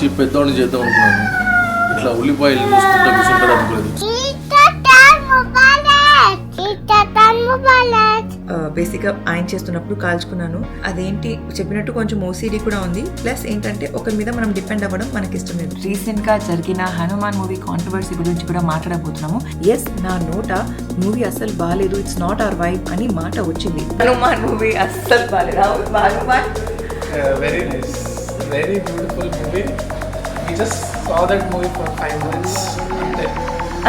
వచ్చి పెద్దవాడిని చేద్దాం అనుకున్నాను. ఇట్లా ఉల్లిపాయలు చూసుకుంటా కూర్చుంటాడు అనుకోలేదు. బేసిక్గా ఆయన చేస్తున్నప్పుడు కాల్చుకున్నాను. అదేంటి చెప్పినట్టు కొంచెం ఓసీడీ కూడా ఉంది. ప్లస్ ఏంటంటే ఒకరి మీద మనం డిపెండ్ అవ్వడం మనకి ఇష్టం లేదు. రీసెంట్ గా జరిగిన హనుమాన్ మూవీ కాంట్రవర్సీ గురించి కూడా మాట్లాడబోతున్నాము. ఎస్, నా నోట మూవీ అస్సలు బాగాలేదు, ఇట్స్ నాట్ అవర్ వైబ్ అని మాట వచ్చింది. హనుమాన్ మూవీ అస్సలు బాగాలేదు. Hanuman very nice, very beautiful movie. We just saw that movie for 5 minutes.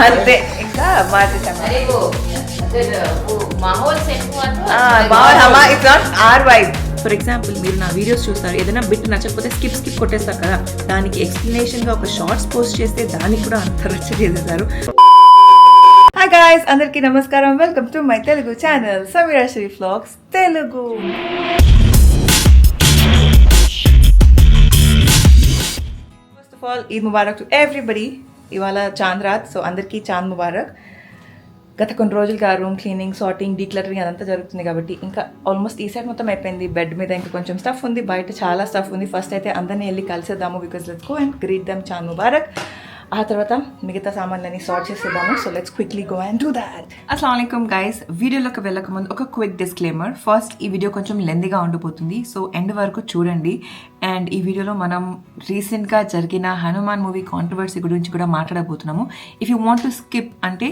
అంతే, ఇంకా మార్చేసాము. ఫర్ ఎగ్జాంపుల్ మీరు నా వీడియోస్ చూస్తారు, ఏదైనా బిట్ నచ్చకపోతే స్కిప్ కొట్టేస్తారు కదా, దానికి ఎక్స్ప్లెనేషన్ గా ఒక షార్ట్స్ పోస్ట్ చేస్తే దానికి కూడా అంత రచ్చ చేసేసారు. హాయ్ గైస్, అందరికీ నమస్కారం. Welcome to my Telugu channel Sameera Sri vlogs Telugu. First of all Eid Mubarak to everybody. ఇవాళ చాంద్ రాత్, సో అందరికీ చాంద్ ముబారక్. గత కొన్ని రోజులుగా రూమ్ క్లీనింగ్, సార్టింగ్, డీక్లటరింగ్ అదంతా జరుగుతుంది కాబట్టి ఇంకా ఆల్మోస్ట్ ఈ సైడ్ మొత్తం అయిపోయింది. బెడ్ మీద ఇంకా కొంచెం స్టఫ్ ఉంది, బయట చాలా స్టఫ్ ఉంది. ఫస్ట్ అయితే అందరినీ వెళ్ళి కలిసేద్దాము, because let's go and greet them చాంద్ ముబారక్. ఆ తర్వాత మిగతా సామాన్లన్నీ సార్ట్ చేసేద్దాము. So let's quickly go and do that. అస్సలాము అలైకుం గైస్. వీడియోలోకి వెళ్ళక ముందు ఒక క్విక్ డిస్క్లైమర్. ఫస్ట్, ఈ వీడియో కొంచెం లెందీగా ఉండిపోతుంది, సో ఎండ్ వరకు చూడండి. అండ్ ఈ వీడియోలో మనం రీసెంట్గా జరిగిన హనుమాన్ మూవీ కాంట్రవర్సీ గురించి కూడా మాట్లాడబోతున్నాము. If you want to skip, అంటే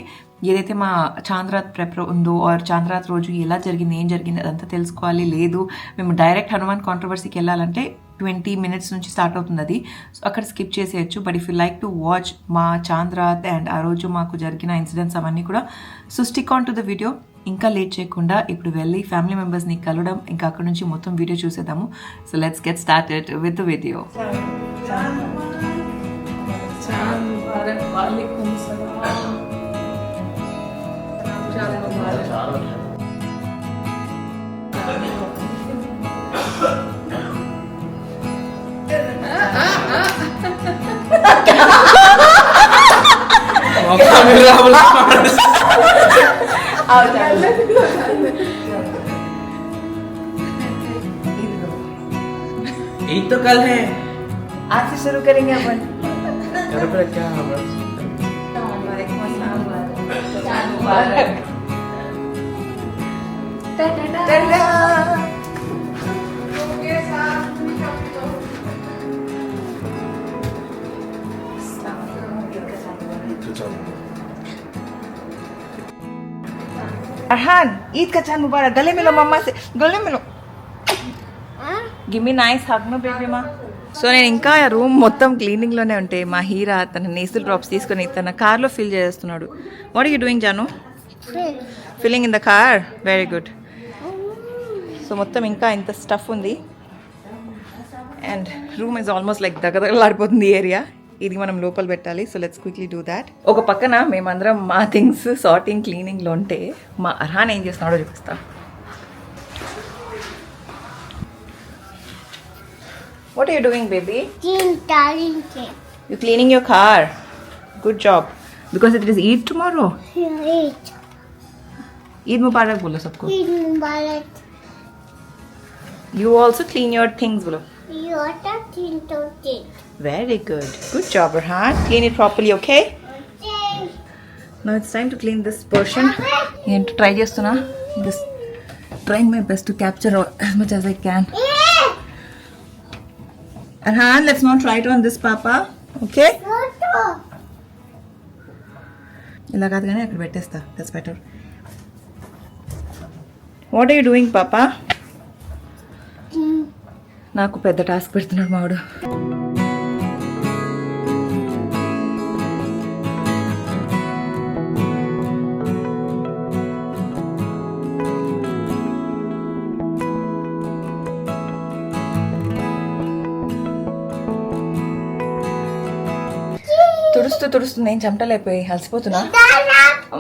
ఏదైతే మా చాంద్రాత్ ప్రెప్ ఉందో ఆర్ చాంద్రాత్ రోజు ఎలా జరిగింది, ఏం జరిగింది అదంతా తెలుసుకోవాలి, లేదు మేము డైరెక్ట్ హనుమాన్ కాంట్రవర్సీకి వెళ్ళాలంటే 20 minutes నుంచి స్టార్ట్ అవుతుంది అది, సో అక్కడ స్కిప్ చేసేయచ్చు. But if you like to watch మా చాంద్రాత్ అండ్ ఆ రోజు మాకు జరిగిన ఇన్సిడెంట్స్ అవన్నీ కూడా, so stick on to the video. ఇంకా లేట్ చేయకుండా ఇప్పుడు వెళ్ళి ఫ్యామిలీ మెంబర్స్ని కలవడం, ఇంకా అక్కడ నుంచి మొత్తం వీడియో చూసేద్దాము. So let's get started with the video. Eid तो कल है, आज से शुरू करेंगे अपन. घर पर क्या अरहान, ईद का चांद मुबारक. गले मिलो मम्मा से, गले मिलो. Give me nice hug my baby మా. సో నేను ఇంకా రూమ్ మొత్తం క్లీనింగ్లోనే ఉంటే మా హీరా తన నేసల్ డ్రాప్స్ తీసుకొని తన కార్లో ఫిల్ చేస్తున్నాడు. వాట్ ఆర్ యూ డూయింగ్ జాను? Filling in the car. Very good. So మొత్తం ఇంకా ఇంత స్టఫ్ ఉంది and room is almost like దగ్గరలాడిపోతుంది ఏరియా. ఇది మనం లోపల పెట్టాలి. So let's quickly do that. ఒక పక్కన మేమందరం మా థింగ్స్ సార్టింగ్ క్లీనింగ్లో ఉంటే మా అర్హాన్ ఏం చేస్తున్నాడో చూపిస్తా. What are you doing, baby? You're cleaning your car. Good job. Because it is Eid tomorrow. Eid. Eid Mubarak bolo sabko. Eid Mubarak. You also clean your things bolo. You are clean to it. Very good. Good job, Arhan. Clean it properly, okay? Okay. Now it's time to clean this portion. I'm try chestuna. This trying my best to capture as much as I can. Arhan, let's not try it on this papa. Okay? Photo. ఇలా కాదు కానీ అక్కడ పెట్టేస్తా. That's better. What are you doing పాపా? నాకు పెద్ద task పెడుతున్నాడు మావాడు. తుడుస్తూ నేను చెమటలైపోయి అలసిపోతున్నా.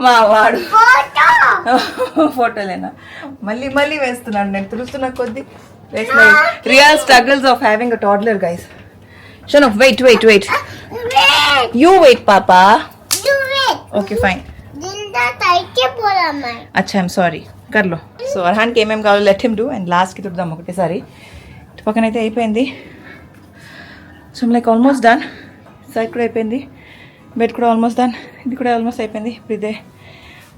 మా వాడు ఫోటోలేనా మళ్ళీ వేస్తున్నాడు. నేను తుడుస్తున్నా కొద్ది real struggles of having a toddler guys. Shano wait you wait పాపా. Okay fine. अच्छा आई एम सॉरी कर लो. సో అర్హాన్కి ఏమేమి కావాలో లెట్ హిమ్ డూ అండ్ లాస్ట్కి తుడుదాం ఒకటేసారి. ఇటు పక్కన అయితే అయిపోయింది. So like almost done. Side కూడా అయిపోయింది, బెడ్ కూడా ఆల్మోస్ట్ డన్, ఇది కూడా ఆల్మోస్ట్ అయిపోయింది. ఇప్పుడు ఇదే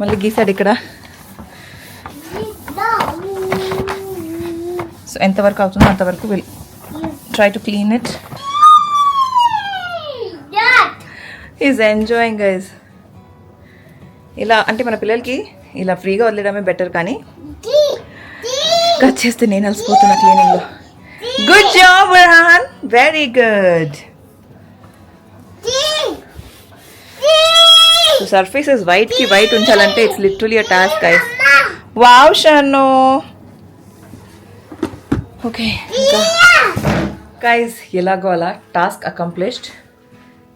మళ్ళీ గీసాడు ఇక్కడ. సో ఎంతవరకు అవుతుందో అంతవరకు will try to clean it. Is enjoying guys. ఇలా అంటే మన పిల్లలకి ఇలా ఫ్రీగా వదిలేయడమే బెటర్, కానీ కట్ చేస్తే నేను అలసిపోతున్నా క్లీనింగ్లో. Good job Arhan, very good. So surfaces వైట్కి వైట్ ఉంచాలంటే it's literally a task guys. Wow Shanu. Okay ఇంకా గైస్ ఎలాగో అలా task accomplished.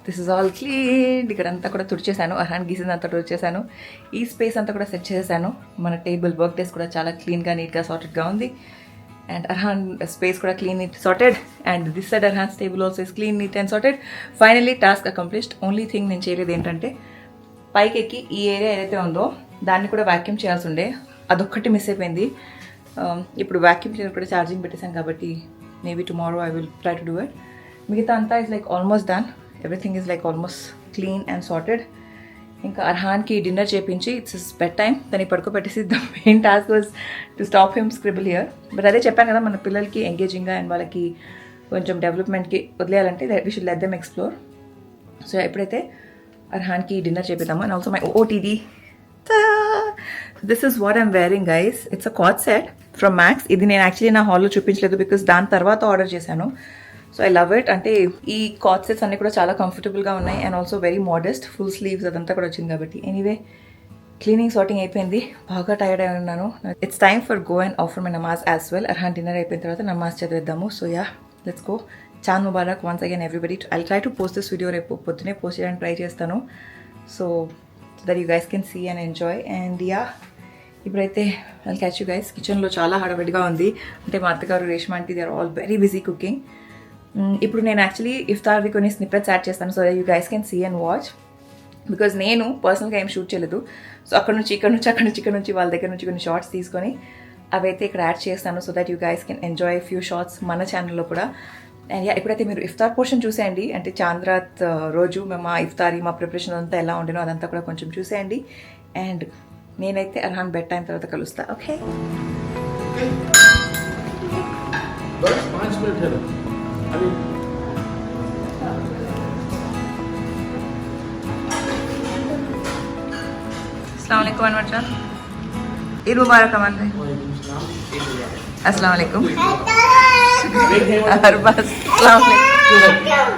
This is all clean. ఇక్కడ అంతా కూడా తుడిచేసాను, అర్హాన్ గీసిందంతా తుడిచేసాను, ఈ స్పేస్ అంతా కూడా సెట్ చేసేసాను. మన టేబుల్ వర్క్ డెస్క్ కూడా చాలా క్లీన్గా నీట్గా సార్టెడ్గా ఉంది. అండ్ అర్హాన్ స్పేస్ కూడా clean neat sorted. And this side Arhan's table also is clean neat and sorted. Finally task accomplished. Only thing నేను చేయలేదు ఏంటంటే పైకి ఎక్కి ఈ ఏరియా ఏదైతే ఉందో దాన్ని కూడా వ్యాక్యూమ్ చేయాల్సి ఉండే, అదొక్కటి మిస్ అయిపోయింది. ఇప్పుడు వ్యాక్యూమ్ క్లీనర్ కూడా ఛార్జింగ్ పెట్టేసాను కాబట్టి maybe tomorrow I will try to do it. మిగతా అంతా is like almost done. Everything is like almost clean and sorted. ఇంకా అర్హాన్కి డిన్నర్ చేయించి ఇట్స్ బెడ్ టైం, దాన్ని పడుకోబెట్టేసి the main task was to stop him scribble here. But అదే చెప్పాను కదా, మన పిల్లలకి ఎంగేజింగ్గా అండ్ వాళ్ళకి కొంచెం డెవలప్మెంట్కి వదిలేయాలంటే we should let them explore. So ఎప్పుడైతే అర్హాన్కి డిన్నర్ చేపిద్దాము. And also my OOTD. This is what I'm wearing guys. It's a co-ord set from Max. ఇది నేను యాక్చువల్లీ నా హాల్లో చూపించలేదు బికాస్ దాని తర్వాత ఆర్డర్ చేశాను. So I love it. అంటే ఈ కార్డ్ సెట్స్ అన్నీ కూడా చాలా కంఫర్టబుల్గా ఉన్నాయి and also very modest. Full sleeves అదంతా కూడా వచ్చింది కాబట్టి. ఎనీవే క్లీనింగ్ సార్టింగ్ అయిపోయింది, బాగా టైర్డ్ అయి ఉన్నాను. It's time for go and offer my నమాజ్ యాజ్ వెల్. అర్హాన్ డిన్నర్ అయిపోయిన తర్వాత నమాజ్ చదివేద్దాము. So ya, let's go. చాంద్ ముబారక్ once again everybody. I try to post this video రేపు పొద్దునే పోస్ట్ చేయడానికి ట్రై చేస్తాను. So that you guys can see and enjoy. And ya, ఇప్పుడైతే ఐల్ క్యాచ్ యూ గైస్. కిచెన్లో చాలా హడావిడిగా ఉంది. అంటే మా అత్తగారు Reshma aunty they are all very busy cooking. ఇప్పుడు నేను యాక్చువల్లీ ఇఫ్తార్వి కొన్ని స్నిప్పెట్స్ యాడ్ చేస్తాను so that you guys can see and watch. Because నేను పర్సనల్గా ఏం షూట్ చేయలేదు. సో అక్కడ నుంచి వాళ్ళ దగ్గర నుంచి కొన్ని షార్ట్స్ తీసుకొని అవైతే ఇక్కడ యాడ్ చేస్తాను so that you guys can enjoy few shots మన ఛానల్లో కూడా. అండ్ యా, ఇప్పుడైతే మీరు ఇఫ్తార్ పోర్షన్ చూసేయండి. అంటే చాంద్రాత్ రోజు మా ఇఫ్తారీ మా ప్రిపరేషన్ అంతా ఎలా ఉండినో అదంతా కూడా కొంచెం చూసేయండి. అండ్ నేనైతే అర్హాన్ బెడ్ టైం తర్వాత కలుస్తా. ఓకే, 5 मिनट है ना अभी. अस्सलाम वालेकुम अनवर जान. ईद मुबारक अमन भाई. अस्सलाम वालेकुम. अरबाज अस्सलाम वालेकुम.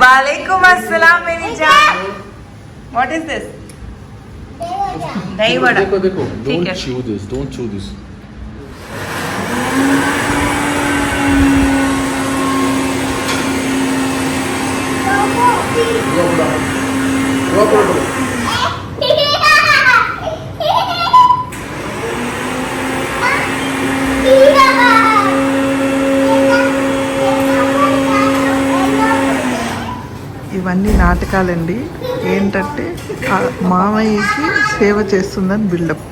वालेकुम अस्सलाम मेरी जान. What is this? दही वड़ा. देखो देखो, ठीक don't है. chew this, don't chew this. ఇవన్నీ నాటకాలండి. ఏంటంటే ఆ మామయ్యకి సేవ చేస్తుందని బిల్డప్.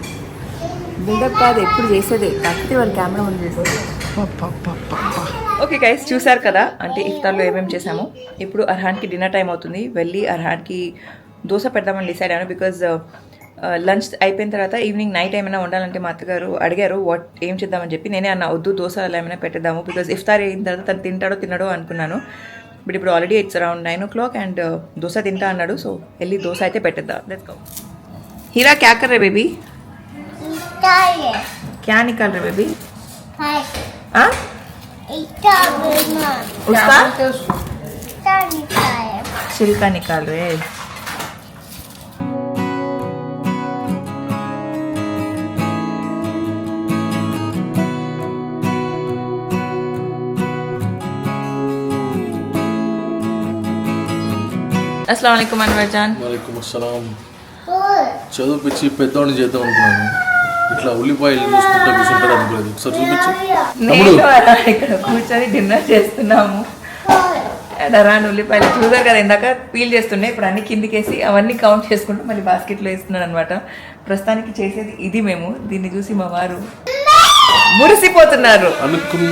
బిల్డప్ కాదు, ఎప్పుడు చేసేదే, కాకపోతే వాళ్ళు కెమెరా ముందు చేసేది. ఓకే గైస్, చూసారు కదా అంటే ఇఫ్తార్లో ఏమేమి చేసాము. ఇప్పుడు అర్హాన్కి డిన్నర్ టైం అవుతుంది. వెళ్ళి అర్హాన్కి దోశ పెడదామని డిసైడ్ అయ్యాను. బికాజ్ లంచ్ అయిపోయిన తర్వాత ఈవినింగ్ నైట్ ఏమైనా వండాలంటే మా అత్తగారు అడిగారు ఏం చేద్దామని చెప్పి. నేనే అన్న వద్దు దోశ అలా ఏమైనా పెట్టేద్దాము. బికాజ్ ఇఫ్తార్ అయిన తర్వాత తను తినడో అనుకున్నాను. బట్ ఇప్పుడు already it's around 9 o'clock and dosa తింటా అన్నాడు. సో వెళ్ళి దోశ అయితే పెట్టేద్దాం. Let's go. हीरा क्या कर रहे बेबी? क्या निकाल रहे बेबी? उसका छिलका निकाल रहे. अस्सलाम वालेकुम अनवर जान. वालेकुम अस्सलाम. చదువుపిచ్చి పెద్దవాడిని చేద్దాం అనుకున్నాను. ఇట్లా ఉల్లిపాయలు చూసుకుంటా కూర్చుంటాడు అనుకోలేదు. ఒకసారి చూపించు. నేను అలా ఇక్కడ కూర్చొని డిన్నర్ చేస్తున్నాము. అర్హాన్ ఉల్లిపాయలు చూసారు కదా ఇందాక పీల్ చేస్తుండే. ఇప్పుడు అన్ని కిందికేసి అవన్నీ కౌంట్ చేసుకుంటూ మళ్ళీ బాస్కెట్లో వేస్తున్నాను అనమాట. ప్రస్తుతానికి చేసేది ఇది. మేము దీన్ని చూసి మా వారు మురిసిపోతున్నారు. అనుకున్న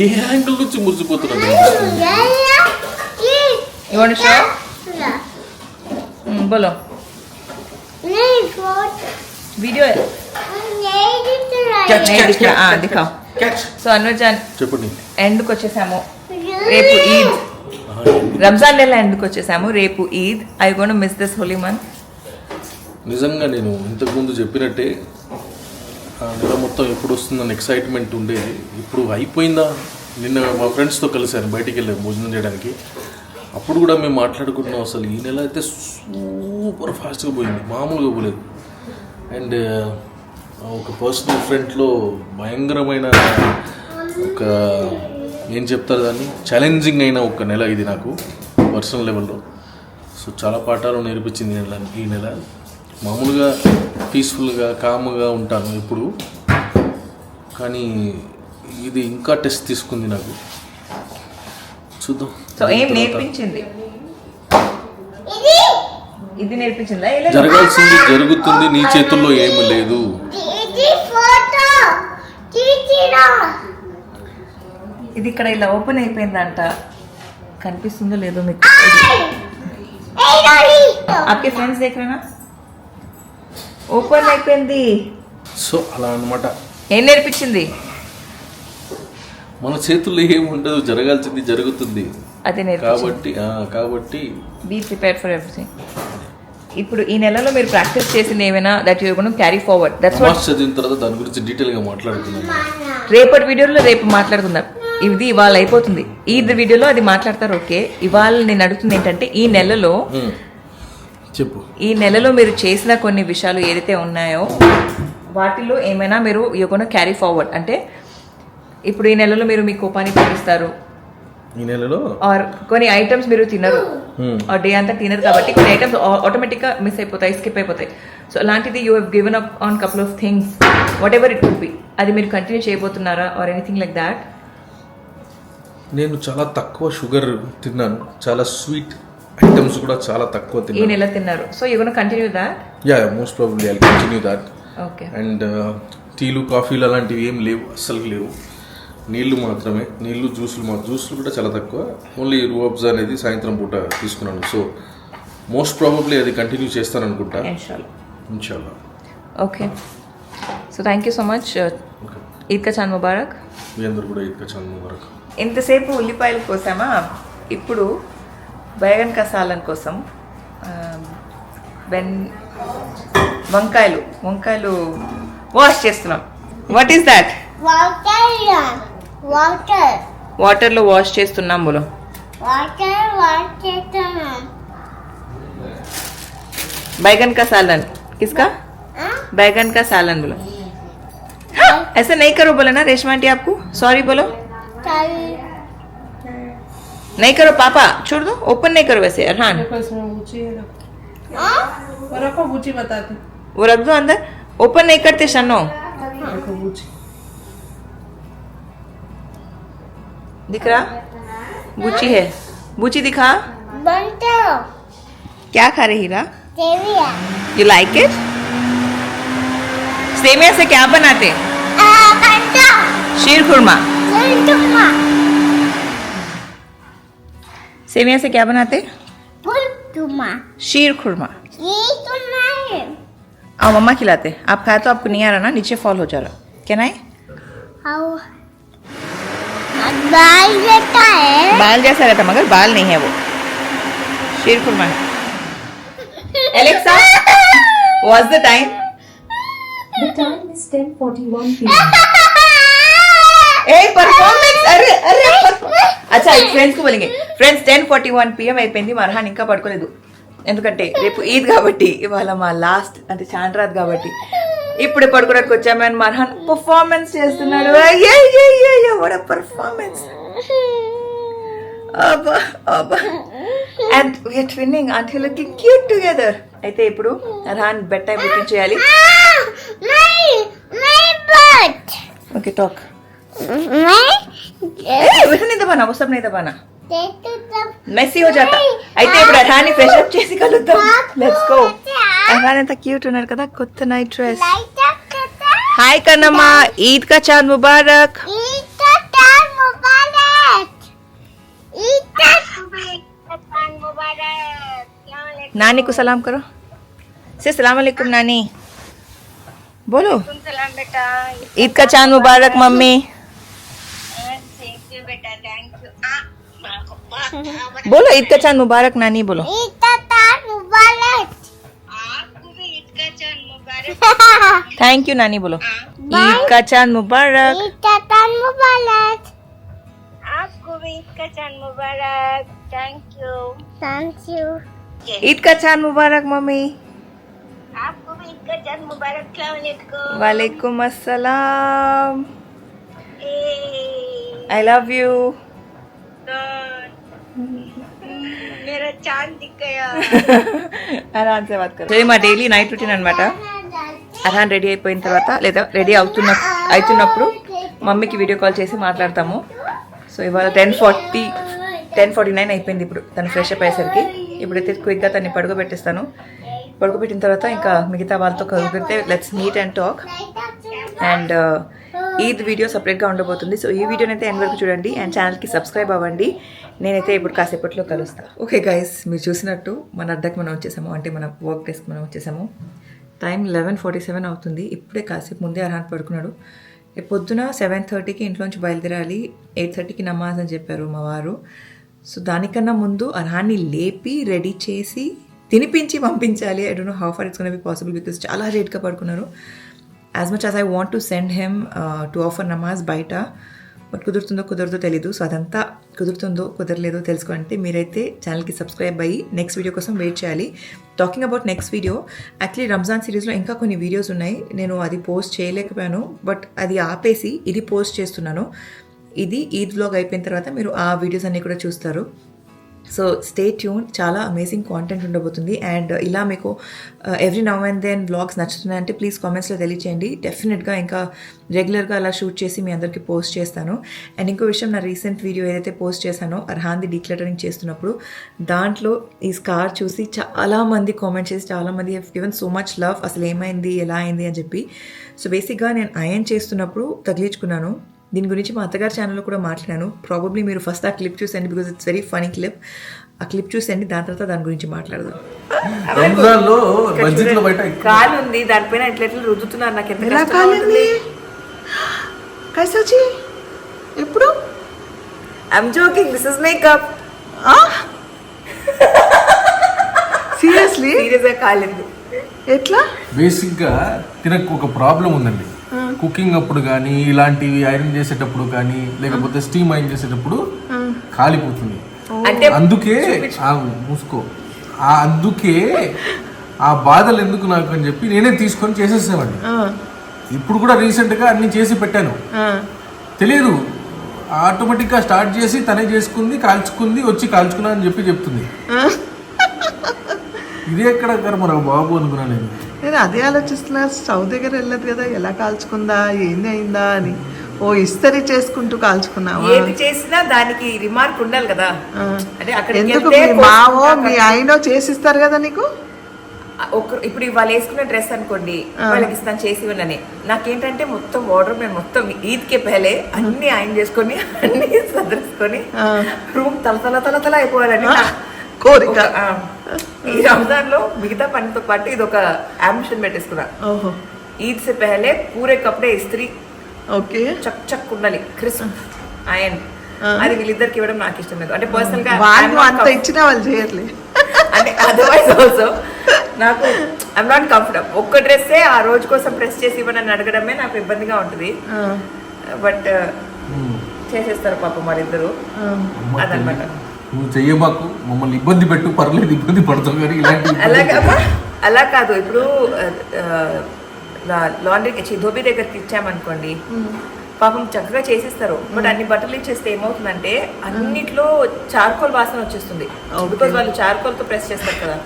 ఏ యాంగిల్ నుంచి మురిసిపోతున్నాడు. You want to show? Yeah. बोलो. नहीं फोटो Video है. नहीं दिख रहा Catch, नहीं catch, दिख रहा. catch, दिखाओ. Catch. సో అన్వజాన్ చెప్పండి. ఎండ్కి వచ్చేసాము. है రేపు ఈద్. రంజాన్ నెల ఎండ్కి వచ్చేసాము. రేపు Eid. I gonna miss this holy month. నిజంగా నేను ఇంతకుముందు చెప్పినట్టే ఆ నెల మొత్తం ఎప్పుడు వస్తుందని ఎక్సైట్మెంట్ ఉండేది. ఇప్పుడు అయిపోయిందా. నిన్న మా ఫ్రెండ్స్తో కలిసాను, బయటికి వెళ్ళాము భోజనం చేయడానికి. అప్పుడు కూడా మేము మాట్లాడుకుంటున్నాం, అసలు ఈ నెల అయితే సూపర్ ఫాస్ట్గా పోయింది, మామూలుగా పోలేదు. అండ్ ఒక పర్సనల్ ఫ్రెండ్లో భయంకరమైన ఒక ఏం చెప్తారు దాన్ని, ఛాలెంజింగ్ అయిన ఒక నెల ఇది నాకు పర్సనల్ లెవెల్లో. సో చాలా పాఠాలు నేర్పించింది ఈ నెల. మామూలుగా పీస్ఫుల్గా కామ్గా ఉంటాను ఎప్పుడు, కానీ ఇది ఇంకా టెస్ట్ తీసుకుంది నాకు. చూద్దాం. సో ఏం నేర్పించింది? ఇది నేర్పించిందా? జరగాల్సింది జరుగుతుంది, నీ చేతుల్లో ఏమి లేదు. ఇది ఫోటో తీసిరా ఇది ఇక్కడ ఇలా ఓపెన్ అయిపోయిందంట. కనిపిస్తుందో లేదో మీకు? ఏ రాలి आपके फ्रेंड्स देख रहे ना? ఓపెన్ అయిపోయింది. సో అలా అన్నమాట. ఏం నేర్పించింది? మన చేతుల్లో ఏమి ఉండదు, జరగాల్సింది జరుగుతుంది అదే నేర్పించింది. కాబట్టి బీ ప్రిపేర్డ్ ఫర్ ఎవ్రీథింగ్. ఇప్పుడు ఈ నెలలో మీరు ప్రాక్టీస్ చేసింది ఏమైనా that you gonna carry forward. That's what. Mass చదివిన తర్వాత దాని గురించి డీటెయిల్గా మాట్లాడుతున్నాను. రేపటి వీడియోలో రేపు మాట్లాడుకుందాం. ఇది ఇవాళ అయిపోతుంది. ఈద్ వీడియోలో అది మాట్లాడతారు. ఓకే, ఇవాళ నేను అడుగుతుంది ఏంటంటే ఈ నెలలో చెప్పు. ఈ నెలలో మీరు చేసిన కొన్ని విషయాలు ఏదైతే ఉన్నాయో వాటిలో ఏమైనా మీరు యూ గోనా క్యారీ ఫార్వర్డ్. అంటే ఇప్పుడు ఈ నెలలో మీరు మీ కోపాన్ని తగ్గిస్తారు, ఈ నెలలో ఆర్ కొన్ని ఐటమ్స్ మీరు తినరు, ఆర్ డే అంతా తినరు కాబట్టి కొన్ని ఐటమ్స్ ఆటోమేటిక్గా మిస్ అయిపోతాయి, స్కిప్ అయిపోతాయి. సో అలాంటిది you have given up on couple of things, whatever it would be. అది మీరు కంటిన్యూ చేయబోతున్నారా ఆర్ ఎనీథింగ్ లైక్ దాట్? నేను చాలా తక్కువ షుగర్ తిన్నాను, చాలా స్వీట్ ఐటమ్స్ కూడా చాలా తక్కువ ఈ తిన్నాను. నెల తిన్నారు. So you gonna continue that? Yeah most probably I continue that. Okay. And టీలు కాఫీలు అలాంటివి ఏం లేవు, అస్సలు లేవు. నీళ్లు మాత్రమే, నీళ్లు జ్యూసులు కూడా చాలా తక్కువ. ఓన్లీ రూఅబ్జా అనేది సాయంత్రం పూట తీసుకున్నాను. సో మోస్ట్ ప్రాబబ్లీ అది కంటిన్యూ చేస్తాను అనుకుంటా, ఇన్షాల్లా. Okay, so thank you so much. Eid కా చాంద్ ముబారక్. మీ అందరు కూడా ఈద్ కా చాంద్ ముబారక్. ఇంతసేపు ఉల్లిపాయలు కోసామా, ఇప్పుడు బైగన్ కా సాలన్ కోసం వంకాయలు వాష్ చేస్తున్నాం. What is that? వాటర్ వాటర్లో వాష్ చేస్తున్నాం. బోలో. వాటర్ చేస్తున్నా. बैगन का सालन किसका? बैगन का सालन बोलो. ऐसा नहीं करो बोला ना रेशमा आंटी आपको. सॉरी बोलो. नहीं करो पापा, छोड़ दो. ओपन नहीं करो वैसे अरहान. रखो बूची बताती. वो रख दो अंदर. ओपन नहीं करते शनो. दिख रहा? बूची है. बूची दिखा. बनता क्या खा रही हीरा? सेविया. You like it? सेमिया से क्या बनाते? अंडा. शीर खुरमा. तुमा. सेमिया से क्या बनाते? फुल तुमा. शीर खुरमा. ये तुमा है. आओ मम्मा खिलाते. आप खाए तो आपको नहीं आ रहा ना, नीचे फॉल हो जा रहा. क्या नहीं? आओ. बाल रहता है. बाल जैसा रहता मगर बाल नहीं है वो. शीर खुरमा है. Alexa, what's the time? The time is 10:41 p.m. Hey, performance! अरे अच्छा ఫ్రెండ్స్ కు बोलेंगे ఫ్రెండ్స్ 10:41 PM అయిపోయింది. మర్హాన్ ఇంకా పడుకోలేదు, ఎందుకంటే రేపు ఈద్ కాబట్టి, ఇవాళ మా లాస్ట్ అంటే చాంద్రాత్ కాబట్టి ఇప్పుడే పడుకోవడానికి వచ్చాము. అండ్ మర్హాన్ పర్ఫార్మెన్స్ చేస్తున్నాడు. What performance! And we're twinning and looking cute together. అయితే ఇప్పుడు అర్హాన్ బెడ్ టైం బుకింగ్ చేయాలి. Okay talk. वैसे नहीं दबाना, वो सब नहीं दबाना, మెస్సీ हो जाता. అయితే ఇప్పుడు అర్హాన్ ఫ్రెష్ అప్ చేసి కలుద్దాం. Let's go. అర్హాన్ ఎంత క్యూట్ ఉన్నారు కదా, కొత్త నైట్ డ్రెస్. హాయ్ కన్నమ్మా, ఈద్ కా చాంద్ ముబారక్. ఈద్ కా చాంద్ ముబారక్. ఈద్ కా नानी को सलाम करो से सलाम अलैकुम नानी बोलो सलाम बेटा ईद का चांद मुबारक मम्मी थैंक यू बेटा थैंक यू बोलो ईद का चांद मुबारक नानी बोलो ईद का चांद मुबारक आपको भी ईद का चांद मुबारक थैंक यू नानी बोलो ईद का चांद मुबारक ईद का चांद मुबारक आपको भी ईद का चांद मुबारक थैंक यू ईद का चांद मुबारक मम्मी आपको भी ईद का चांद मुबारक अस्सलाम वालेकुम वालेकुम अस्सलाम आई लव यू मेरा चांद दिख गया అర్హాన్ से बात करो మా డైలీ నైట్ రొటీన్ అన్నమాట అర్హాన్ రెడీ అయిపోయిన తర్వాత లేదా రెడీ అవుతున్నప్పుడు మమ్మీకి వీడియో కాల్ చేసి మాట్లాడతాము సో ఇవాళ 10:49 అయిపోయింది ఇప్పుడు తను ఫ్రెష్ అప్ అయ్యేసరికి ఇప్పుడైతే క్విక్గా తన్ని పడుకోబెట్టేస్తాను పడుకోబెట్టిన తర్వాత ఇంకా మిగతా వాళ్ళతో కలిపితే let's meet and talk and Eid video సపరేట్గా ఉండబోతుంది సో ఈ వీడియోని అయితే ఎండ్ వరకు చూడండి అండ్ ఛానల్కి సబ్స్క్రైబ్ అవ్వండి నేనైతే ఇప్పుడు కాసేపట్లో కలుస్తాను ఓకే గైస్ మీరు చూసినట్టు మన అడ్డకి మనం వచ్చేసాము అంటే మన వర్క్ డెస్క్ మనం వచ్చేసాము టైం 11:47 అవుతుంది ఇప్పుడే కాసేపు ముందే అర్హాన్ పడుకున్నాడు పొద్దున 7:30కి ఇంట్లోంచి బయలుదేరాలి 8:30కి నమాజ్ అని చెప్పారు మా వారు సో దానికన్నా ముందు అర్హాన్ని లేపి రెడీ చేసి తినిపించి పంపించాలి I don't know how far it's gonna be possible because చాలా లేట్గా పడుకున్నారు as much as I want to send him to offer నమాజ్ బయట బట్ కుదురుతుందో తెలీదు సో అదంతా కుదురుతుందో కుదరలేదో తెలుసుకోవాలంటే మీరైతే ఛానల్కి సబ్స్క్రైబ్ అయ్యి నెక్స్ట్ వీడియో కోసం వెయిట్ చేయాలి talking about next video actually Ramzan సిరీస్లో ఇంకా కొన్ని వీడియోస్ ఉన్నాయి నేను అది పోస్ట్ చేయలేకపోయాను బట్ అది ఆపేసి ఇది పోస్ట్ చేస్తున్నాను ఇది ఈద్ వ్లాగ్ అయిపోయిన తర్వాత మీరు ఆ వీడియోస్ అన్నీ కూడా చూస్తారు సో స్టే ట్యూన్ చాలా అమేజింగ్ కాంటెంట్ ఉండబోతుంది అండ్ ఇలా మీకు every now and then vlogs నచ్చుతున్నాయంటే ప్లీజ్ కామెంట్స్లో తెలియచేయండి డెఫినెట్గా ఇంకా రెగ్యులర్గా అలా షూట్ చేసి మీ అందరికీ పోస్ట్ చేస్తాను అండ్ ఇంకో విషయం నా రీసెంట్ వీడియో ఏదైతే పోస్ట్ చేశానో అర్హాన్ది డీక్లటరింగ్ చేస్తున్నప్పుడు దాంట్లో ఈ స్కార్ చూసి చాలామంది కామెంట్ చేసి చాలామంది have given so much love అసలు ఏమైంది ఎలా అయింది అని చెప్పి సో బేసిక్గా నేను అయన్ చేస్తున్నప్పుడు తగిలించుకున్నాను దీని గురించి మా అత్తగారి ఛానల్లో కూడా మాట్లాడాను ప్రాబబ్లీ మీరు ఫస్ట్ ఆ క్లిప్ చూసండి because it's very funny clip ఆ క్లిప్ చూసండి దాని తర్వాత దాని గురించి మాట్లాడదాం రంజాన్లో బడ్జెట్లో బయట కాలు ఉంది దానిపైన ఎట్లా రుద్దుతున్నారు నాకు ఎంత ఎలా కాలింది కైసొచ్చి ఎప్పుడు I'm joking this is makeup seriously సీరియస్గా కాలింది ఎట్లా బేసిక్గా తినకు ఒక ప్రాబ్లం ఉందండి కుకింగ్ అప్పుడు కానీ ఇలాంటివి ఐరన్ చేసేటప్పుడు కానీ లేకపోతే స్టీమ్ ఐరన్ చేసేటప్పుడు కాలిపోతుంది అంటే అందుకే మూసుకో అందుకే ఆ బాధలు ఎందుకు నాకు అని చెప్పి నేనే తీసుకొని చేసేసామండి ఇప్పుడు కూడా రీసెంట్గా అన్ని చేసి పెట్టాను తెలియదు ఆటోమేటిక్గా స్టార్ట్ చేసి తనే చేసుకుంది కాల్చుకుంది వచ్చి కాల్చుకున్నా అని చెప్పి చెప్తుంది ఇదే ఎక్కడ మన బాబు అనుకున్నా నేను అదే ఆలోచిస్తున్నా స్టవ్ దగ్గర వెళ్ళదు కదా ఎలా కాల్చుకుందా ఏంది అయిందా అని ఓ ఇస్తరి చేసుకుంటూ కాల్చుకున్నావా ఏది చేసినా దానికి రిమార్క్ ఉండాలి కదా అంటే అక్కడ ఎందుకు మీ మావో మీ ఆయనో చేసిస్తారు కదా నీకు ఇప్పుడు వాళ్ళు వేసుకున్న డ్రెస్ అనుకోండి వాళ్ళకి ఇస్తాను చేసి ఇవ్వనని నాకేంటంటే మొత్తం వార్డ్రోబ్ నేను మొత్తం ఈద్కే పెహలే అన్ని ఆయన చేసుకొని అన్ని సదరేసుకొని రూమ్ తల అయిపోవాలని కోరిక ఈ రంజాన్ లో మిగతా పనితో పాటు ఇది ఒక అంబిషన్ పెట్టేసుకున్నా ఈద్ సే పెహలే పూరే కప్పుడే ఇస్త్రీ ఓకే చక్ చక్ ఉండాలి క్రిస్ప్ ఆయన అది వీళ్ళిద్దరికి ఇవ్వడం నాకు ఇష్టం లేదు అంటే పర్సనల్ గా వాళ్ళు అంత ఇచ్చినా వాళ్ళు చేయట్లేదు అంటే అదర్వైజ్ ఆల్సో నాకు ఐఎమ్ నాట్ కంఫర్టబుల్ ఒక్క డ్రెస్సే ఆ రోజు కోసం ప్రెస్ చేసి ఇవ్వనని అడగడమే నాకు ఇబ్బందిగా ఉంటుంది బట్ చేసేస్తారు పాపం వాళ్ళిద్దరు అదనమాట నువ్వు చెయ్యబాకు మమ్మల్ని ఇబ్బంది పెట్టు పర్లేదు ఇబ్బంది పడతావు కానీ ఇలాంటి అలా కాదు ఇప్పుడు లాండ్రీ ధోబీ దగ్గరికి ఇచ్చామనుకోండి పాపం చక్కగా చేసిస్తారు బట్ అన్ని బట్టలు ఇచ్చేస్తే ఏమవుతుందంటే అన్నిట్లో చార్కోల్ వాసన వచ్చేస్తుంది బికాజ్ వాళ్ళు చార్కోల్ తో ప్రెస్ చేస్తారు కదా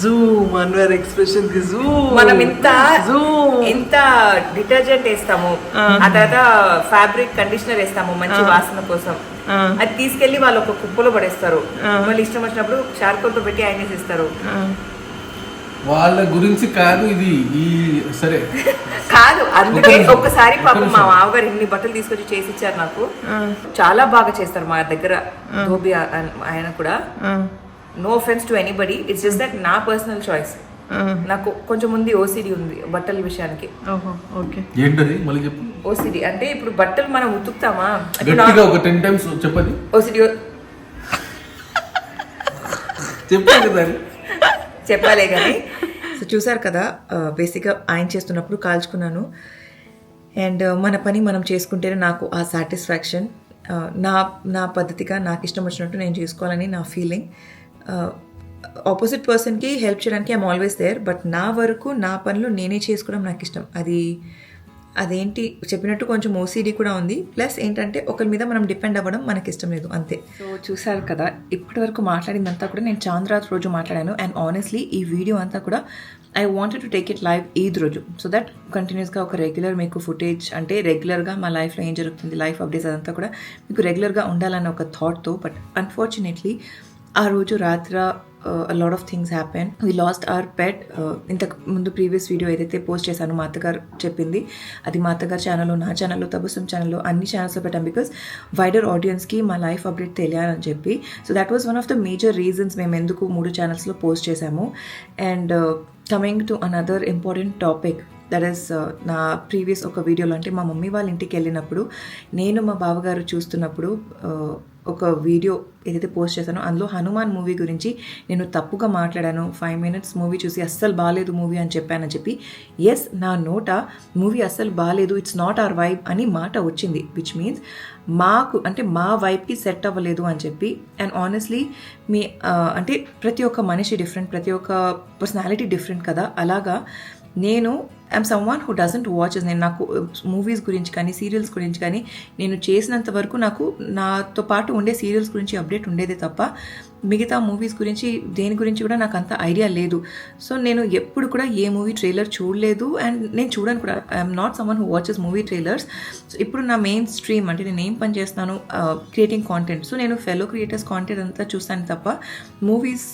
జూమ్ అన్వర్ ఎక్స్ప్రెషన్ కి జూమ్ మనం ఇంత డిటర్జెంట్ వేస్తాము ఆ తర్వాత ఫ్యాబ్రిక్ కండిషనర్ వేస్తాము మంచి వాసన కోసం అది తీసుకెళ్లి వాళ్ళు ఒక కుప్పలో పడేస్తారు వాళ్ళు ఇష్టం వచ్చినప్పుడు చార్కోల్ తో పెట్టి ఆయన చేస్తారు వాళ్ళ గురించి కాదు ఇది ఈ సరే కాదు అందుకే ఒక్కసారి పాపం మా మామగారు ఇన్ని బట్టలు తీసుకొచ్చి చేసి ఇచ్చారు నాకు చాలా బాగా చేస్తారు మా దగ్గర ధోబీ ఆయన కూడా no offence to anybody, it's just that నా పర్సనల్ చాయిస్. నాకు కొంచెం ఉంది ఓసిడి ఉంది బట్టల విషయానికి. ఓహో ఓకే. ఏంటది మళ్ళీ చెప్పు. ఓసిడి అంటే ఇప్పుడు బట్టలు మనం ఉతుకుతామా, గట్టిగా ఒక 10 times చెప్పది. ఓసిడి చెప్పాలి కదా. చెప్పాలే కానీ. సో చూసారు కదా, బేసిక్గా ఆయన చేస్తున్నప్పుడు కాల్చుకున్నాను. అండ్ మన పని మనం చేసుకుంటేనే నాకు ఆ సాటిస్ఫాక్షన్. నా పద్ధతిగా నాకు ఇష్టం వచ్చినట్టు నేను చేసుకోవాలని నా ఫీలింగ్. ఆపోజిట్ పర్సన్కి హెల్ప్ చేయడానికి ఐఎమ్ ఆల్వేస్ దేర్, బట్ నా వరకు నా పనులు నేనే చేసుకోవడం నాకు ఇష్టం. అదేంటి చెప్పినట్టు కొంచెం ఓసీడీ కూడా ఉంది. ప్లస్ ఏంటంటే ఒకరి మీద మనం డిపెండ్ అవ్వడం మనకి ఇష్టం లేదు, అంతే. సో చూసారు కదా, ఇప్పటి వరకు మాట్లాడిందంతా కూడా నేను చాంద్ రాత్ రోజు మాట్లాడాను. అండ్ ఆనెస్ట్లీ ఈ వీడియో అంతా కూడా I wanted to take it live Eid రోజు, సో దట్ కంటిన్యూస్గా ఒక రెగ్యులర్ మీకు ఫుటేజ్, అంటే రెగ్యులర్గా మా లైఫ్లో ఏం జరుగుతుంది, లైఫ్ అప్డేట్స్ అదంతా కూడా మీకు రెగ్యులర్గా ఉండాలన్న ఒక థాట్తో. బట్ అన్ఫార్చునేట్లీ ఆ రోజు రాత్ర a lot of things happened. We lost our pet. ఇంతకు ముందు ప్రీవియస్ వీడియో ఏదైతే పోస్ట్ చేశానో మా అత్తగారు చెప్పింది, అది మా అత్తగారు ఛానల్లో, నా ఛానల్లో, తబస్సుమ్ ఛానల్లో, అన్ని ఛానల్స్లో పెట్టాం. బికాస్ వైడర్ ఆడియన్స్కి మా లైఫ్ అప్డేట్ తెలియాలని చెప్పి. So that was one of the major reasons మేము ఎందుకు 3 ఛానల్స్లో పోస్ట్ చేశాము. And coming to another important topic, that is నా ప్రీవియస్ ఒక వీడియోలో, అంటే మా మమ్మీ వాళ్ళ ఇంటికి వెళ్ళినప్పుడు నేను మా బావగారు చూస్తున్నప్పుడు ఒక వీడియో ఏదైతే పోస్ట్ చేశానో అందులో హనుమాన్ మూవీ గురించి నేను తప్పుగా మాట్లాడాను. 5 minutes మూవీ చూసి అస్సలు బాగాలేదు మూవీ అని చెప్పానని చెప్పి, ఎస్ నా నోట మూవీ అస్సలు బాగాలేదు, ఇట్స్ నాట్ అవర్ వైబ్ అని మాట వచ్చింది. విచ్ మీన్స్ మాకు అంటే మా వైబ్కి సెట్ అవ్వలేదు అని చెప్పి. అండ్ ఆనెస్ట్లీ అంటే ప్రతి ఒక్క మనిషి డిఫరెంట్, ప్రతి ఒక్క పర్సనాలిటీ డిఫరెంట్ కదా. అలాగా నేను I'm someone who doesn't watches. నేను నాకు మూవీస్ గురించి కానీ సీరియల్స్ గురించి కానీ నేను చేసినంత వరకు నాకు నాతో పాటు ఉండే సీరియల్స్ గురించి అప్డేట్ ఉండేదే తప్ప మిగతా మూవీస్ గురించి దేని గురించి కూడా నాకు అంత ఐడియా లేదు. సో నేను ఎప్పుడు కూడా ఏ మూవీ ట్రైలర్ చూడలేదు, అండ్ నేను చూడను కూడా. I'm not someone who watches movie trailers. So ఇప్పుడు నా మెయిన్ స్ట్రీమ్ అంటే నేను ఏం పని చేస్తాను, క్రియేటింగ్ కాంటెంట్. సో నేను ఫెలో క్రియేటర్స్ కాంటెంట్ అంతా చూస్తాను తప్ప మూవీస్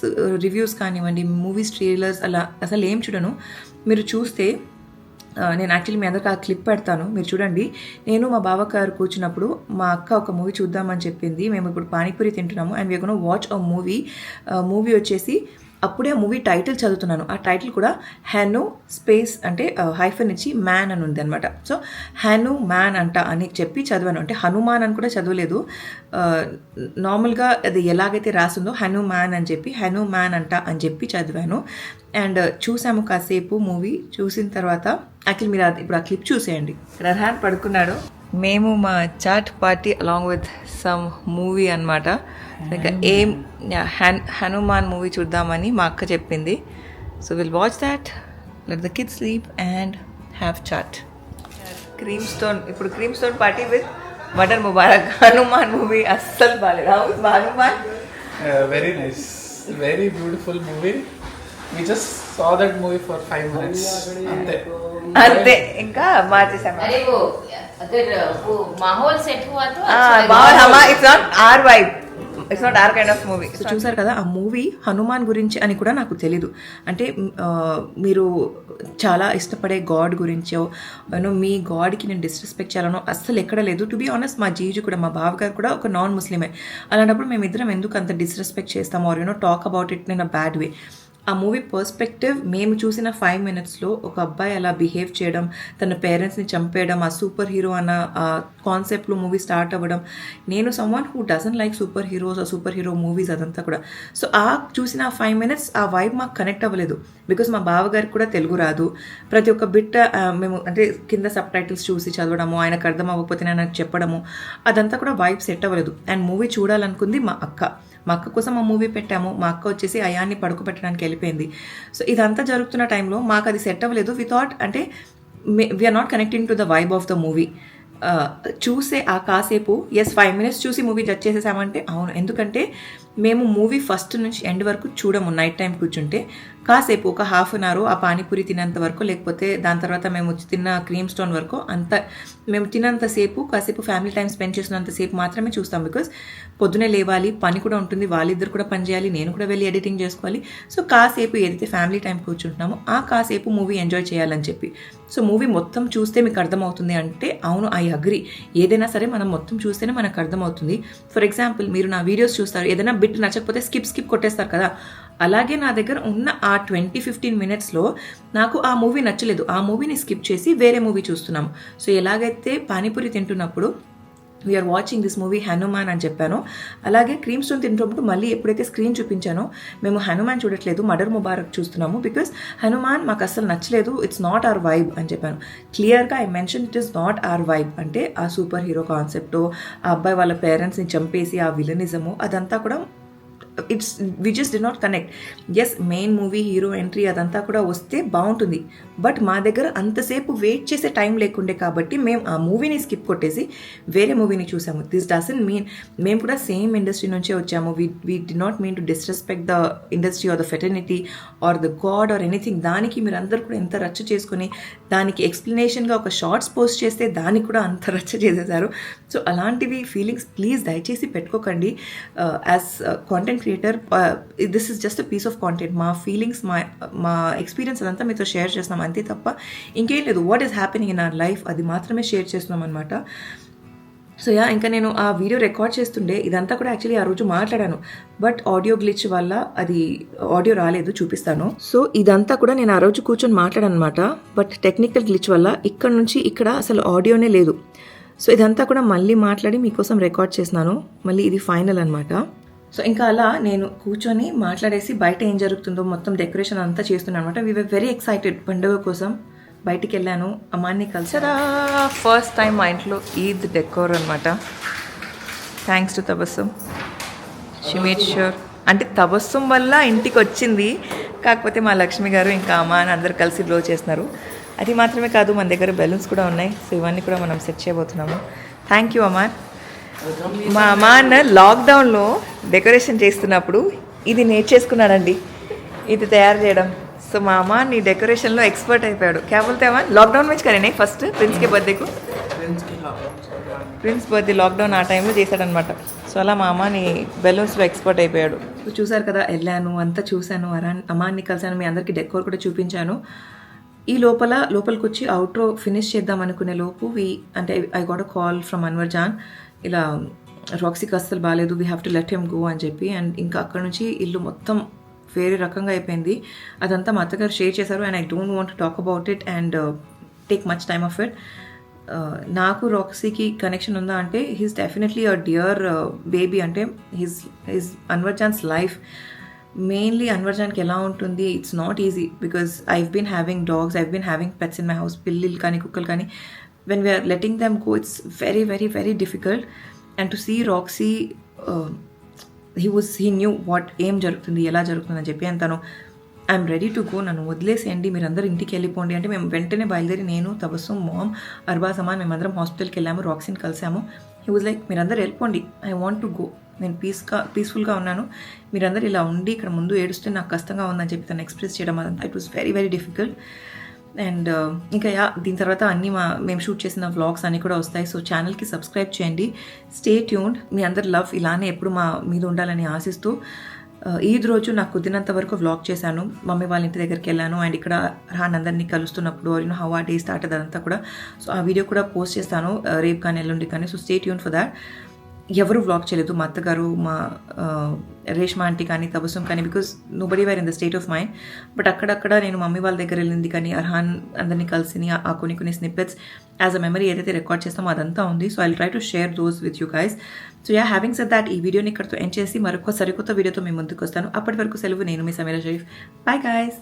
రివ్యూస్ కానివ్వండి, మూవీస్ ట్రైలర్స్ అలా అసలు ఏం చూడను. మీరు చూస్తే నేను యాక్చువల్లీ మీ అందరికి ఆ క్లిప్ పెడతాను, మీరు చూడండి. నేను మా బావగారు కూర్చున్నప్పుడు మా అక్క ఒక మూవీ చూద్దామని చెప్పింది. మేము ఇప్పుడు పానీపూరి తింటున్నాము and we're gonna watch a movie వచ్చేసి అప్పుడే ఆ మూవీ టైటిల్ చదువుతున్నాను. ఆ టైటిల్ కూడా హను స్పేస్ అంటే హైఫన్ ఇచ్చి మ్యాన్ అని ఉంది అనమాట. సో హను మ్యాన్ అంట అని చెప్పి చదివాను. అంటే హనుమాన్ అని కూడా చదవలేదు, నార్మల్గా అది ఎలాగైతే రాసిందో హను మ్యాన్ అని చెప్పి హను మ్యాన్ అంట అని చెప్పి చదివాను. అండ్ చూసాము కాసేపు మూవీ. చూసిన తర్వాత యాక్చువల్లీ మీరు ఇప్పుడు ఆ క్లిప్ చూసేయండి. రహాన్ పడుకున్నాడు, మేము మా chat party along with some movie అనమాట. ఇంకా ఏం హనుమాన్ మూవీ చూద్దామని మా అక్క చెప్పింది. So will watch that, let the kids sleep and have chat. Cream Stone party with mutton Mubarak. Hanuman movie అస్సలు బాగాలేదు. Hanuman Very nice. Very beautiful movie. We just saw that movie for 5 minutes. అంతే, ఇంకా మార్చేసాము. अरे वो अगर वो माहौल सेट हुआ तो it's not our vibe, it's not our kind of movie. So చూసారు కదా, ఆ మూవీ హనుమాన్ గురించి అని కూడా నాకు తెలీదు. అంటే మీరు చాలా ఇష్టపడే గాడ్ గురించో మీ గాడ్కి నేను డిస్రెస్పెక్ట్ చేయాలనో అస్సలు ఎక్కడ లేదు. టు బీ ఆనెస్ట్ మా జీజు కూడా, మా బావగారు కూడా ఒక నాన్ ముస్లిమే. అలాంటప్పుడు మేమిద్దరం ఎందుకు అంత డిస్రెస్పెక్ట్ చేస్తాము, or talk about it in a bad way. ఆ మూవీ పర్స్పెక్టివ్ మేము చూసిన 5 minutesలో ఒక అబ్బాయి అలా బిహేవ్ చేయడం, తన పేరెంట్స్ని చంపేయడం, ఆ సూపర్ హీరో అన్న కాన్సెప్ట్లో మూవీ స్టార్ట్ అవ్వడం. నేను someone who doesn't like super heroes ఆ సూపర్ హీరో మూవీస్ అదంతా కూడా. సో చూసిన 5 minutes ఆ వైబ్ మాకు కనెక్ట్ అవ్వలేదు. బికాస్ మా బావగారికి కూడా తెలుగు రాదు. ప్రతి ఒక్క బిట్ మేము అంటే కింద సబ్ టైటిల్స్ చూసి చదవడము, ఆయనకు అర్థం అవ్వకపోతే నాకు చెప్పడము, అదంతా కూడా వైబ్ సెట్ అవ్వలేదు. అండ్ మూవీ చూడాలనుకుంది మా అక్క కోసం ఆ మూవీ పెట్టాము. మా అక్క వచ్చేసి అయాన్ని పడుకోబెట్టడానికి వెళ్ళిపోయింది. సో ఇదంతా జరుగుతున్న టైంలో మాకు అది సెట్ అవ్వలేదు. వి థాట్ అంటే we're not connecting to the vibe of the movie. చూసే ఆ కాసేపు 5 minutes చూసి మూవీ జడ్జ్ చేసేసామంటే అవును. ఎందుకంటే మేము మూవీ ఫస్ట్ నుంచి ఎండ్ వరకు చూడము. నైట్ టైం కూర్చుంటే కాసేపు ఒక 1/2 hour ఆ పానీపూరి తినేంత వరకు, లేకపోతే దాని తర్వాత మేము తిన్న క్రీమ్ స్టోన్ వరకు, అంత మేము తినంతసేపు కాసేపు ఫ్యామిలీ టైం స్పెండ్ చేసినంతసేపు మాత్రమే చూస్తాం. బికాస్ పొద్దునే లేవాలి, పని కూడా ఉంటుంది, వాళ్ళిద్దరు కూడా పని చేయాలి, నేను కూడా వెళ్ళి ఎడిటింగ్ చేసుకోవాలి. సో కాసేపు ఏదైతే ఫ్యామిలీ టైం కూర్చుంటున్నామో ఆ కాసేపు మూవీ ఎంజాయ్ చేయాలని చెప్పి. సో మూవీ మొత్తం చూస్తే మీకు అర్థమవుతుంది అంటే అవును, ఐ అగ్రీ. ఏదైనా సరే మనం మొత్తం చూస్తేనే మనకు అర్థమవుతుంది. ఫర్ ఎగ్జాంపుల్ మీరు నా వీడియోస్ చూస్తారు, ఏదైనా బిట్ నచ్చకపోతే స్కిప్ కొట్టేస్తారు కదా, అలాగే నా దగ్గర ఉన్న ఆ 20-15 మినిట్స్లో నాకు ఆ మూవీ నచ్చలేదు, ఆ మూవీని స్కిప్ చేసి వేరే మూవీ చూస్తున్నాము. సో ఎలాగైతే పానీపూరి తింటున్నప్పుడు we're watching this movie Hanuman అని చెప్పాను, అలాగే క్రీమ్ స్టోన్ తింటున్నప్పుడు మళ్ళీ ఎప్పుడైతే స్క్రీన్ చూపించానో మేము హనుమాన్ చూడట్లేదు, మదర్ ముబారక్ చూస్తున్నాము, బికాస్ హనుమాన్ మాకు అసలు నచ్చలేదు, ఇట్స్ నాట్ అవర్ వైబ్ అని చెప్పాను. క్లియర్గా I mention it is not our vibe అంటే ఆ సూపర్ హీరో కాన్సెప్ట్, ఆ అబ్బాయి వాళ్ళ పేరెంట్స్ని చంపేసి ఆ విలనిజము అదంతా కూడా it's we just did not connect. As main movie hero entry అదంతా కూడా వస్తే బాగుంటుంది, బట్ మా దగ్గర అంతసేపు వెయిట్ చేసే టైం లేకుండే కాబట్టి మేము ఆ మూవీని స్కిప్ కొట్టేసి వేరే మూవీని చూసాము. దిస్ డజంట్ మీన్ మేము కూడా సేమ్ ఇండస్ట్రీ నుంచే వచ్చాము, we did not mean to disrespect the industry or the fraternity or the god or anything. దానికి మీరు అందరు కూడా ఎంత రచ్చ చేసుకుని దానికి ఎక్స్ప్లెనేషన్గా ఒక షార్ట్స్ పోస్ట్ చేస్తే దానికి కూడా అంత రచ్చ చేసేసారు. సో అలాంటివి ఫీలింగ్స్ ప్లీజ్ దయచేసి పెట్టుకోకండి. As content creator this is just a piece of content. మా ఫీలింగ్స్ మా ఎక్స్పీరియన్స్ అదంతా మీతో షేర్ చేస్తున్నాం అంతే తప్ప ఇంకేం లేదు. What is happening in our life అది మాత్రమే షేర్ చేస్తున్నాం అనమాట. సో ఇంకా నేను ఆ వీడియో రికార్డ్ చేస్తుండే ఇదంతా కూడా యాక్చువల్లీ ఆ రోజు మాట్లాడాను, బట్ ఆడియో గ్లిచ్ వల్ల అది ఆడియో రాలేదు, చూపిస్తాను. సో ఇదంతా కూడా నేను ఆ రోజు కూర్చొని మాట్లాడాను అనమాట, బట్ టెక్నికల్ గ్లిచ్ వల్ల ఇక్కడ నుంచి ఇక్కడ అసలు ఆడియోనే లేదు. సో ఇదంతా కూడా మళ్ళీ మాట్లాడి మీకోసం రికార్డ్ చేసినాను, మళ్ళీ ఇది ఫైనల్ అనమాట. సో ఇంకా అలా నేను కూర్చొని మాట్లాడేసి బయట ఏం జరుగుతుందో మొత్తం డెకరేషన్ అంతా చేస్తున్నాను అనమాట. వీ వర్ వెరీ ఎక్సైటెడ్ పండుగ కోసం. బయటికి వెళ్ళాను, అమ్మాన్ని కలిసారా. ఫస్ట్ టైం మా ఇంట్లో ఈద్ డెకోర్ అనమాట. Thanks to Tabassum, she made sure. అంటే తబస్సుం వల్ల ఇంటికి వచ్చింది, కాకపోతే మా లక్ష్మి గారు ఇంకా అమ్మాని అందరు కలిసి బ్లో చేస్తున్నారు. అది మాత్రమే కాదు, మన దగ్గర బెలూన్స్ కూడా ఉన్నాయి. సో ఇవన్నీ కూడా మనం సెట్ చేయబోతున్నాము. Thank you Amman. మా అమ్మాన్ లాక్డౌన్లో డెకరేషన్ చేస్తున్నప్పుడు ఇది నేర్చేసుకున్నాడండి, ఇది తయారు చేయడం. సో మా అమ్మాన్ ఈ డెకరేషన్లో ఎక్స్పర్ట్ అయిపోయాడు. क्या बोलते हैं अमान, लॉकडाउन में करे नहीं फर्स्ट प्रिंस के बर्थडे को, ప్రిన్స్ బర్త్డే లాక్డౌన్ ఆ టైంలో చేశాడనమాట. సో అలా మా అమ్మాని బెలూన్స్లో ఎక్స్పర్ట్ అయిపోయాడు. సో చూసారు కదా, వెళ్ళాను అంతా చూశాను, అమ్మాన్ని కలిసాను, మీ అందరికీ డెకోర్ కూడా చూపించాను. ఈ లోపలికి వచ్చి అవుట్రో ఫినిష్ చేద్దాం అనుకునే లోపు అంటే I got a call from Anwar Jaan, ఇలా రాక్సీకి అస్సలు బాగాలేదు, we have to let him go అని చెప్పి. అండ్ ఇంకా అక్కడ నుంచి ఇల్లు మొత్తం వేరే రకంగా అయిపోయింది. అదంతా మా అత్తగారు షేర్ చేశారు, and I don't want to talk about it and take much time of it. నాకు రాక్సీకి కనెక్షన్ ఉందా అంటే he's definitely a dear baby. అంటే his Anwar Jaan's life mainly Anwar జాన్కి ఎలా ఉంటుంది, it's not easy because I've been having dogs, I've been having pets in my house, పిల్లిలు కానీ కుక్కలు కానీ. when we are letting them go, it's very very very difficult. And to see Roxy, he knew what ఏం జరుగుతుంది, ఎలా జరుగుతుందని చెప్పి. And తను ఐఎమ్ రెడీ టు గో, నన్ను వదిలేసేయండి, మీరు అందరూ ఇంటికి వెళ్ళిపోండి అంటే మేము వెంటనే బయలుదేరి నేను, తబస్సు, మామ్, అర్బాజ్, అమాన్ మేమందరం హాస్పిటల్కి వెళ్ళాము, రాక్సీని కలిసాము. హీ వాజ్ లైక్ మీరందరూ వెళ్ళిపోండి, ఐ వాంట్ టు గో, నేను పీస్ఫుల్గా ఉన్నాను, మీరందరూ ఇలా ఉండి ఇక్కడ ముందు ఏడుస్తే నాకు కష్టంగా ఉందని చెప్పి తను ఎక్స్ప్రెస్ చేయడం అదంతా it was very very difficult. And ఇంకా దీని తర్వాత అన్నీ మేము షూట్ చేసిన వ్లాగ్స్ అన్నీ కూడా వస్తాయి. సో ఛానల్కి సబ్స్క్రైబ్ చేయండి, స్టే ట్యూన్డ్. మీ అందరి లవ్ ఇలానే ఎప్పుడు మా మీద ఉండాలని ఆశిస్తూ ఈద్ రోజు నాకు కుదిరినంత వరకు వ్లాగ్ చేశాను. మమ్మీ వాళ్ళ ఇంటి దగ్గరికి వెళ్ళాను అండ్ ఇక్కడ రాన్ అందరినీ కలుస్తున్నప్పుడు హౌ ఆ డే స్టార్ట్ అదంతా కూడా. సో ఆ వీడియో కూడా పోస్ట్ చేస్తాను రేపు కానీ ఎల్లుండి కానీ. So stay tune for that. ఎవరు వ్లాగ్ చేయలేదు, మా అత్తగారు, మా రేష్మా ఆంటీ కానీ, తబస్సుం కానీ, because nobody were in the state of mind. But అక్కడక్కడ నేను మమ్మీ వాళ్ళ దగ్గర వెళ్ళింది కానీ, అర్హాన్ అందరినీ కలిసి ఆ కొన్ని స్నిప్పెట్స్ యాజ్ అ మెమరీ ఏదైతే రికార్డ్ చేస్తామో అదంతా ఉంది. So I will try to share those with you guys. So having said that ఈ వీడియోని ఇక్కడతో ఎండ్ చేసి మరొక సరికొత్త వీడియోతో మేము ముందుకు వస్తాను. అప్పటి వరకు సెలవు. నేను మీ సమీరా షరీఫ్. Bye guys.